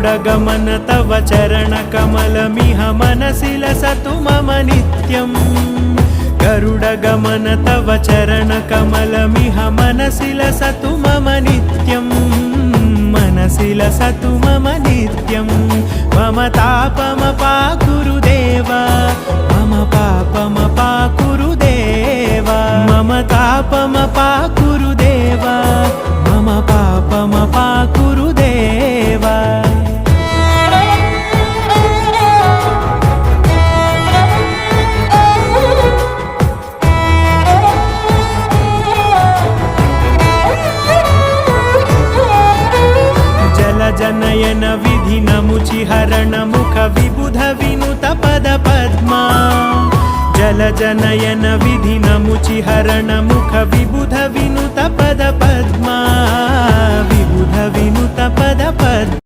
गरुडगमन तव चरणकमलमिह मनसि लसतु मम नित्यम् गरुडगमन तव चरणकमलमिह मनसि लसतु मम नित्यम् मनसि लसतु मम नित्यम् मम तापमपाकुरु देव मम पापमपाकुरु देव मम तापमपाकुरु देव मम पापमपाकुरु देव जनयन विधिनमुचिहरण मुख विबुध विनुत पद पद्मा जल जनयन विधिनमुचिहरण मुख विबुध विनुत पद पद्मा विबुध विनुत पद पद्मा